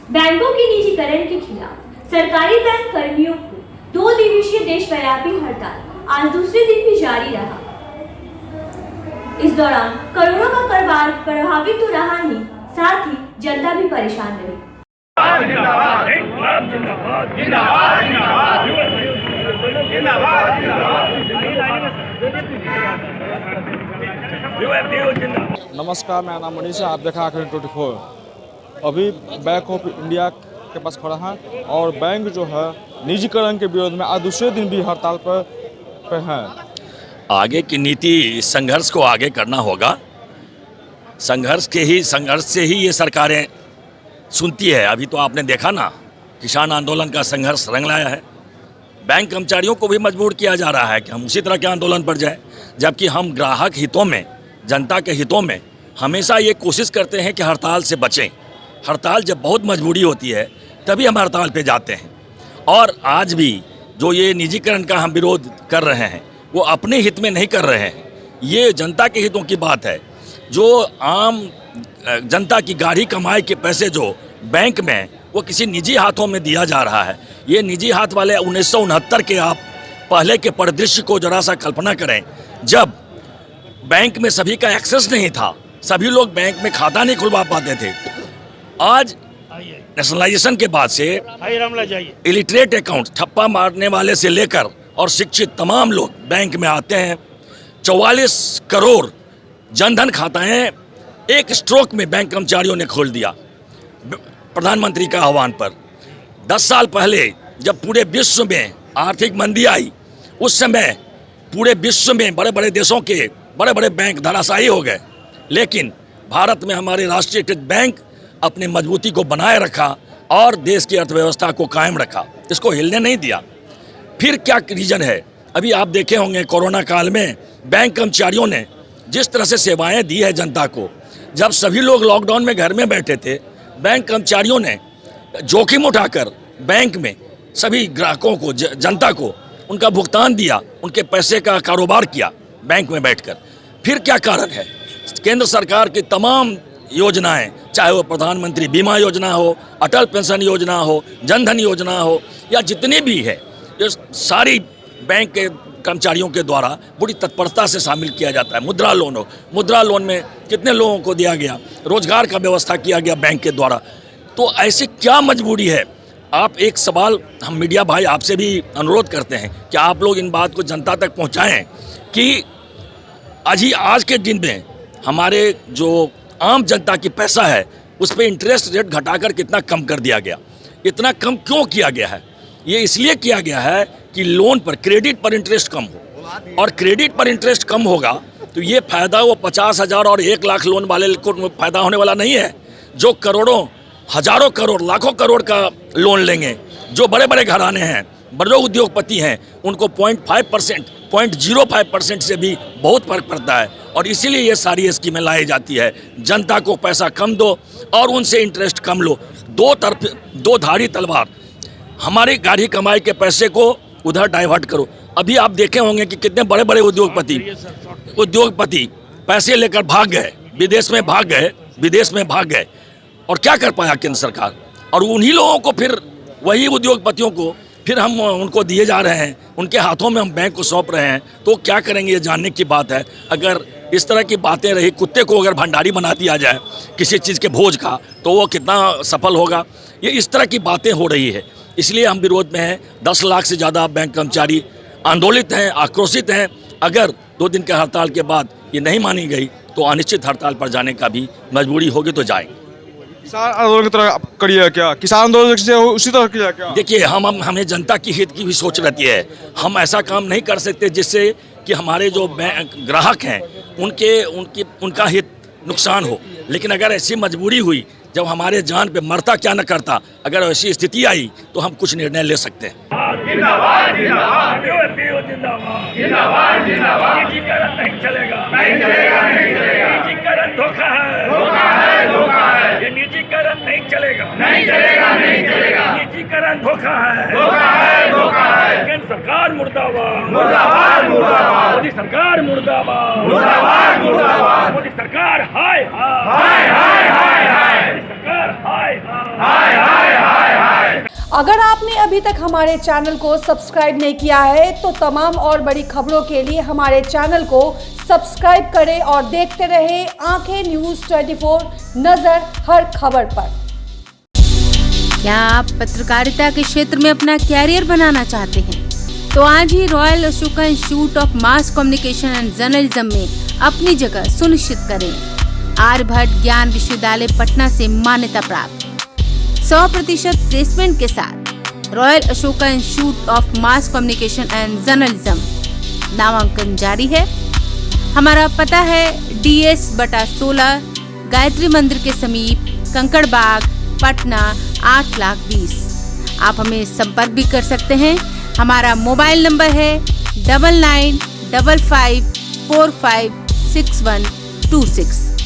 बैंकों के निजीकरण के खिलाफ सरकारी बैंक कर्मियों को 2 दिवसीय देशव्यापी हड़ताल आज दूसरे दिन भी जारी रहा। इस दौरान करोड़ों का कारोबार प्रभावित तो रहा ही, साथ ही जनता भी परेशान रही। नमस्कार, मेरा नाम मनीष है। आप देखा आखिर 24। अभी बैंक ऑफ इंडिया के पास खड़ा है और बैंक जो है निजीकरण के विरोध में आज दूसरे दिन भी हड़ताल पर है। आगे की नीति संघर्ष को आगे करना होगा। संघर्ष से ही ये सरकारें सुनती है। अभी तो आपने देखा ना, किसान आंदोलन का संघर्ष रंग लाया है। बैंक कर्मचारियों को भी मजबूर किया जा रहा है कि हम उसी तरह के आंदोलन पर जाएं, जबकि हम ग्राहक हितों में, जनता के हितों में हमेशा ये कोशिश करते हैं कि हड़ताल से बचें। हड़ताल जब बहुत मजबूरी होती है तभी हम हड़ताल पे जाते हैं। और आज भी जो ये निजीकरण का हम विरोध कर रहे हैं वो अपने हित में नहीं कर रहे हैं, ये जनता के हितों की बात है। जो आम जनता की गाढ़ी कमाई के पैसे जो बैंक में वो किसी निजी हाथों में दिया जा रहा है। ये निजी हाथ वाले 1969 के आप पहले के परिदृश्य को जरा सा कल्पना करें, जब बैंक में सभी का एक्सेस नहीं था, सभी लोग बैंक में खाता नहीं खुलवा पाते थे। आज नेशनलाइजेशन के बाद से इलिटरेट अकाउंट, ठप्पा मारने वाले से लेकर और शिक्षित तमाम लोग बैंक में आते हैं। 44 करोड़ जनधन खाताएं एक स्ट्रोक में बैंक कर्मचारियों ने खोल दिया प्रधानमंत्री का आह्वान पर। 10 साल पहले जब पूरे विश्व में आर्थिक मंदी आई, उस समय पूरे विश्व में बड़े बड़े देशों के बड़े बड़े बैंक धराशायी हो गए, लेकिन भारत में हमारे राष्ट्रीयकृत बैंक अपने मजबूती को बनाए रखा और देश की अर्थव्यवस्था को कायम रखा, इसको हिलने नहीं दिया। फिर क्या रीज़न है? अभी आप देखे होंगे कोरोना काल में बैंक कर्मचारियों ने जिस तरह से सेवाएं दी है जनता को। जब सभी लोग लॉकडाउन में घर में बैठे थे, बैंक कर्मचारियों ने जोखिम उठाकर बैंक में सभी ग्राहकों को, जनता को उनका भुगतान दिया, उनके पैसे का कारोबार किया बैंक में बैठकर। फिर क्या कारण है? केंद्र सरकार की तमाम योजनाएं, चाहे वो प्रधानमंत्री बीमा योजना हो, अटल पेंशन योजना हो, जनधन योजना हो, या जितनी भी है, ये सारी बैंक के कर्मचारियों के द्वारा बड़ी तत्परता से शामिल किया जाता है। मुद्रा लोन हो, मुद्रा लोन में कितने लोगों को दिया गया, रोजगार का व्यवस्था किया गया बैंक के द्वारा। तो ऐसी क्या मजबूरी है? आप एक सवाल हम मीडिया भाई आपसे भी अनुरोध करते हैं कि आप लोग इन बात को जनता तक पहुंचाएं कि आज के दिन में हमारे जो आम जनता की पैसा है उस पर इंटरेस्ट रेट घटाकर कितना कम कर दिया गया। इतना कम क्यों किया गया है? ये इसलिए किया गया है कि लोन पर, क्रेडिट पर इंटरेस्ट कम हो, और क्रेडिट पर इंटरेस्ट कम होगा तो ये फ़ायदा वो 50,000 और 1 लाख लोन वाले को फ़ायदा होने वाला नहीं है। जो करोड़ों, हजारों करोड़, लाखों करोड़ का लोन लेंगे, जो बड़े बड़े घराने हैं, बड़े उद्योगपति हैं, उनको 0.5%, 0.05% से भी बहुत फर्क पड़ता है। और इसीलिए ये सारी स्कीमें लाई जाती है। जनता को पैसा कम दो और उनसे इंटरेस्ट कम लो। दो धारी तलवार, हमारी गाढ़ी कमाई के पैसे को उधर डाइवर्ट करो। अभी आप देखे होंगे कि कितने बड़े बड़े उद्योगपति पैसे लेकर भाग गए, विदेश में भाग गए। और क्या कर पाया केंद्र सरकार? और उन्हीं लोगों को, फिर वही उद्योगपतियों को फिर हम उनको दिए जा रहे हैं, उनके हाथों में हम बैंक को सौंप रहे हैं। तो क्या करेंगे, ये जानने की बात है। अगर इस तरह की बातें रही, कुत्ते को अगर भंडारी बना दिया जाए किसी चीज़ के भोज का, तो वो कितना सफल होगा? ये इस तरह की बातें हो रही है, इसलिए हम विरोध में हैं। 10 लाख से ज़्यादा बैंक कर्मचारी आंदोलित हैं, आक्रोशित हैं। अगर 2 दिन के हड़ताल के बाद ये नहीं मानी गई तो अनिश्चित हड़ताल पर जाने का भी मजबूरी होगी, तो जाएंगे। किसान आंदोलन की तरह करिए क्या? किसान आंदोलन से उसी तरह किया क्या? देखिए, हमें जनता की हित की भी सोच रहती है। हम ऐसा काम नहीं कर सकते जिससे कि हमारे जो ग्राहक हैं उनका हित नुकसान हो। लेकिन अगर ऐसी मजबूरी हुई, जब हमारे जान पे मरता क्या न करता, अगर ऐसी स्थिति आई तो हम कुछ निर्णय ले सकते हैं। जिंदाबाद जिंदाबाद जिंदाबाद जिंदाबाद जिंदाबाद। निजीकरण नहीं चलेगा, नहीं चलेगा, नहीं चलेगा। निजीकरण धोखा है, धोखा है। ये निजीकरण नहीं चलेगा, नहीं चलेगा, नहीं चलेगा। निजीकरण धोखा है, धोखा है। केंद्र सरकार मुर्दाबाद, मुर्दाबाद, मुर्दाबाद। मोदी सरकार मुर्दाबाद, मुर्दाबाद, मुर्दाबाद। मोदी सरकार हाय हाय हाय हाय हाय। मोदी सरकार हाय हाय हाय हाय। अगर आपने अभी तक हमारे चैनल को सब्सक्राइब नहीं किया है तो तमाम और बड़ी खबरों के लिए हमारे चैनल को सब्सक्राइब करें और देखते रहे आंखें न्यूज़ 24, नजर हर खबर पर। क्या आप पत्रकारिता के क्षेत्र में अपना कैरियर बनाना चाहते हैं? तो आज ही royal Ashoka institute of mass communication and journalism में अपनी जगह सुनिश्चित करें। आर्यभट्ट ज्ञान विश्वविद्यालय पटना से मान्यता प्राप्त 100% प्लेसमेंट के साथ royal Ashoka institute of mass communication and journalism नामांकन जारी है। हमारा पता है DS/16 गायत्री मंदिर के समीप, कंकड़ बाग, पटना 8,20,000। आप हमें संपर्क भी कर सकते हैं। हमारा मोबाइल नंबर है 9955456126।